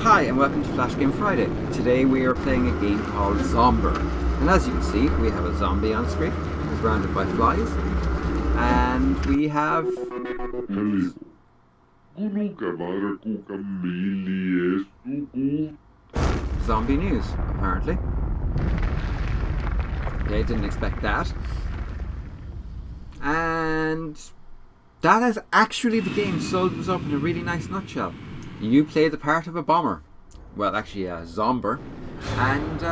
Hi and welcome to Flash Game Friday. Today we are playing a game called Zomber. And as you can see, we have a zombie on screen, surrounded by flies. And we have... zombie news, apparently. Okay, didn't expect that. And that is actually the game sold us up in a really nice nutshell. You play the part of a bomber. Well, actually a Zomber. And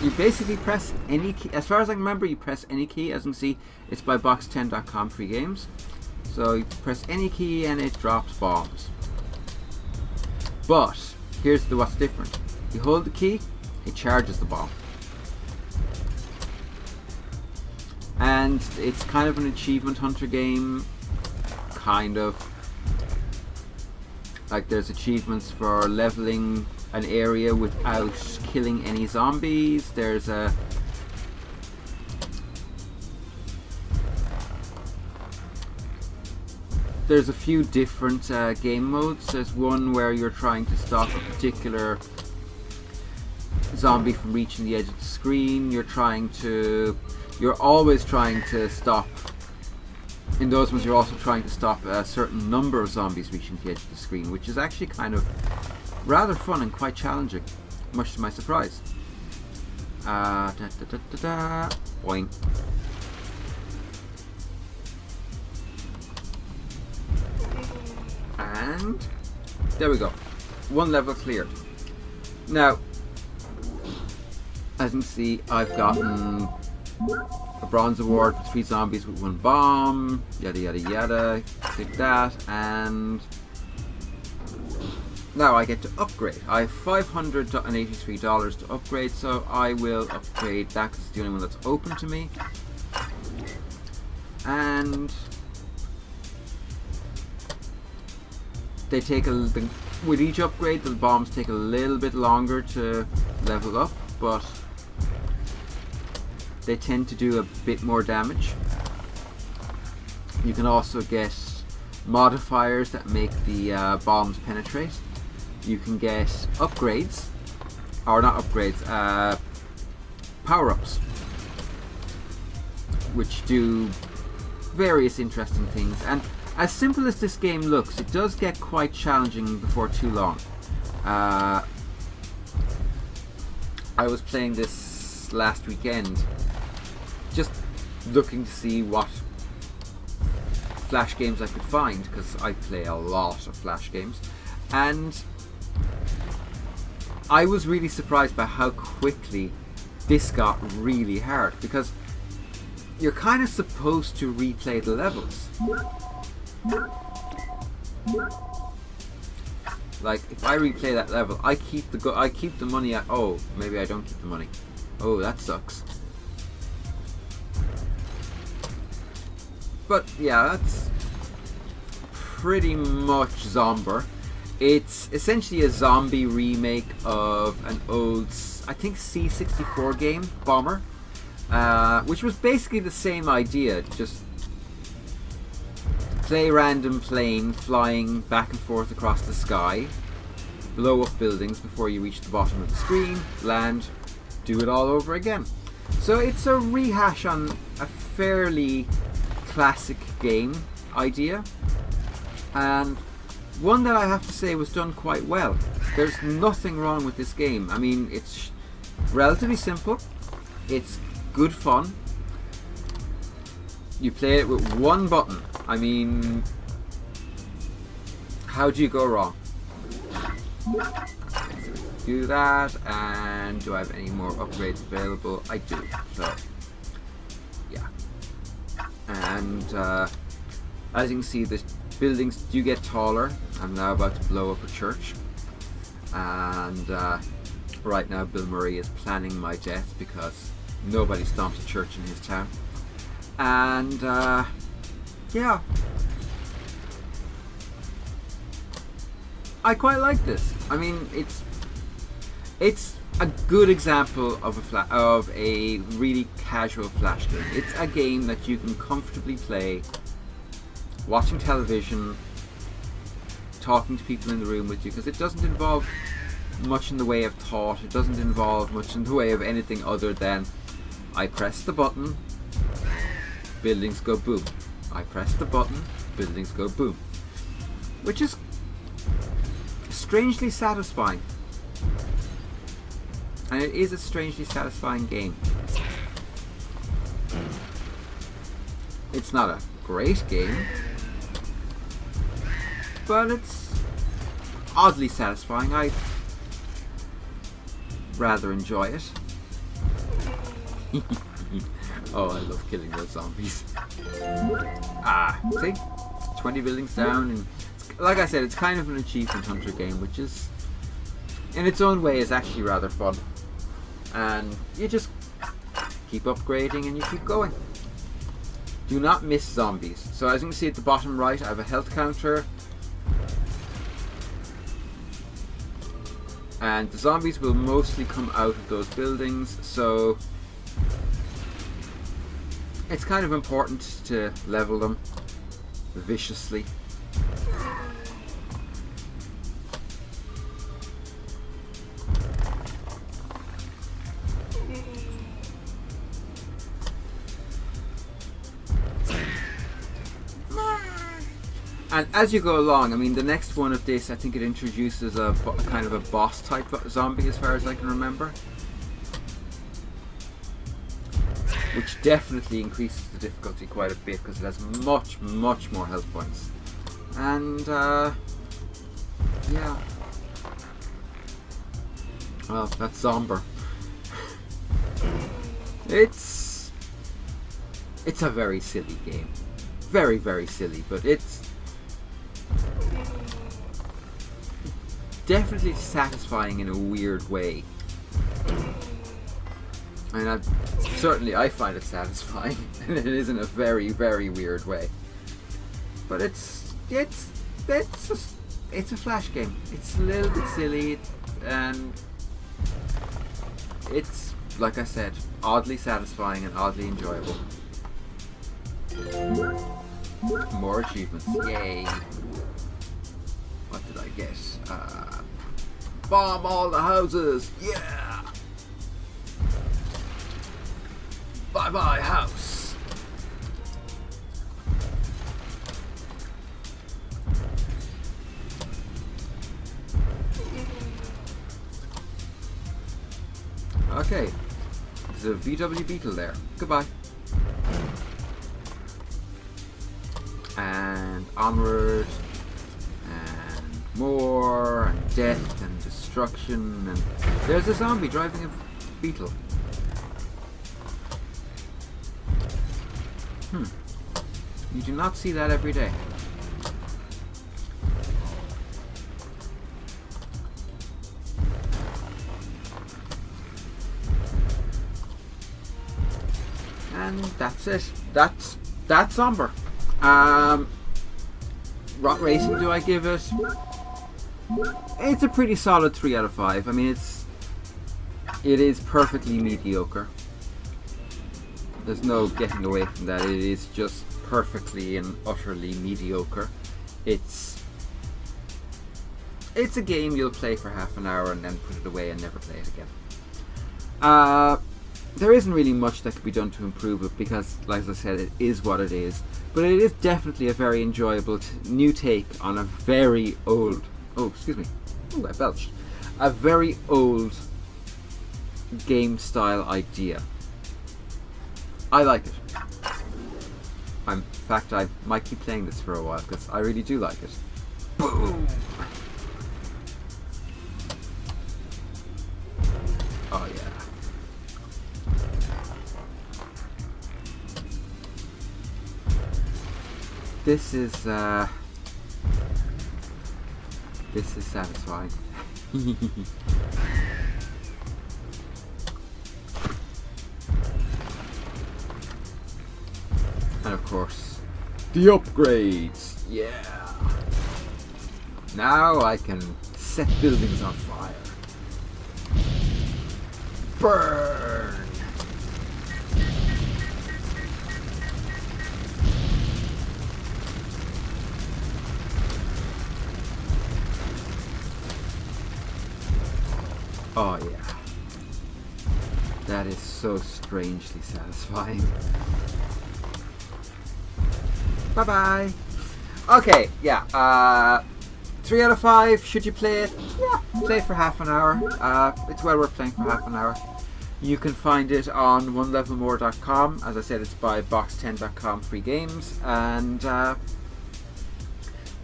you basically press any key. As far as I can remember, you press any key. As you can see, it's by box10.com free games. So you press any key and it drops bombs. But here's what's different. You hold the key, it charges the bomb. And it's kind of an achievement hunter game. Kind of. Like there's achievements for leveling an area without killing any zombies. There's a few different game modes. There's one where you're trying to stop a particular zombie from reaching the edge of the screen. You're always trying to stop. In those ones, you're also trying to stop a certain number of zombies reaching the edge of the screen, which is actually kind of rather fun and quite challenging, much to my surprise. Boing. And there we go. One level cleared. Now, as you can see, I've gotten a bronze award for 3 zombies with 1 bomb, yada yada yada, click that, and now I get to upgrade. I have $583 to upgrade, so I will upgrade that because it's the only one that's open to me. And they take with each upgrade, the bombs take a little bit longer to level up, but they tend to do a bit more damage. You can also get modifiers that make the bombs penetrate. You can get upgrades, or not upgrades, power-ups, which do various interesting things. And as simple as this game looks, it does get quite challenging before too long. I was playing this last weekend, just looking to see what Flash games I could find, because I play a lot of Flash games, and I was really surprised by how quickly this got really hard, because you're kind of supposed to replay the levels. Like if I replay that level, I keep the money at, oh, maybe I don't keep the money. Oh, that sucks. But yeah, that's pretty much Zomber. It's essentially a zombie remake of an old, I think, C64 game, Bomber, which was basically the same idea, just play random plane flying back and forth across the sky, blow up buildings before you reach the bottom of the screen, land, do it all over again. So it's a rehash on a fairly classic game idea, and one that I have to say was done quite well. There's nothing wrong with this game. I mean, it's relatively simple, it's good fun, you play it with 1 button. I mean, how do you go wrong? Do that, and do I have any more upgrades available? I do, so yeah. And as you can see, the buildings do get taller. I'm now about to blow up a church, and right now Bill Murray is planning my death because nobody stomps a church in his town. And yeah, I quite like this. I mean, it's a good example of a really casual Flash game. It's a game that you can comfortably play watching television talking to people in the room with you, because it doesn't involve much in the way of thought. It doesn't involve much in the way of anything other than I press the button, buildings go boom. I press the button, buildings go boom. Which is strangely satisfying. And it is a strangely satisfying game. It's not a great game, but it's oddly satisfying. I rather enjoy it. Oh, I love killing those zombies. See? 20 buildings down, and like I said, it's kind of an achievement hunter game, which is, in its own way, is actually rather fun. And you just keep upgrading and you keep going. Do not miss zombies. So as you can see at the bottom right, I have a health counter. And the zombies will mostly come out of those buildings, so it's kind of important to level them viciously. And as you go along, I mean, the next one of this, I think it introduces a kind of a boss type zombie, as far as I can remember, which definitely increases the difficulty quite a bit because it has much more health points. And yeah, well, that's Zomber. It's a very silly game, very silly, but it's definitely satisfying in a weird way. And I find it satisfying, and it is in a very weird way. But it's a flash game. It's a little bit silly, and it's, like I said, oddly satisfying and oddly enjoyable. More achievements, yay! What did I get? Bomb all the houses, yeah! Bye bye house. Okay, there's a VW Beetle there. Goodbye. And onward, and more, and death, and destruction, and there's a zombie driving a beetle. You do not see that every day. And that's it. That's Zomber. What rating do I give it? It's a pretty solid 3 out of 5. I mean, it is perfectly mediocre. There's no getting away from that. It is just perfectly and utterly mediocre. It's a game you'll play for half an hour and then put it away and never play it again. There isn't really much that could be done to improve it because, like I said, it is what it is. But it is definitely a very enjoyable new take on a very old... Oh, excuse me. Oh, I belched. A very old game style idea. I like it. In fact, I might keep playing this for a while because I really do like it. Boom! Oh yeah. This is satisfying. And of course, the upgrades! Yeah! Now I can set buildings on fire. Burn! Oh yeah. That is so strangely satisfying. Bye bye. Okay, yeah. 3 out of 5. Should you play it? Yeah, play it for half an hour. It's well worth playing for half an hour. You can find it on onelevelmore.com. As I said, it's by box10.com, free games, and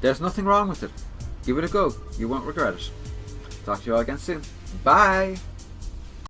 there's nothing wrong with it. Give it a go. You won't regret it. Talk to you all again soon. Bye.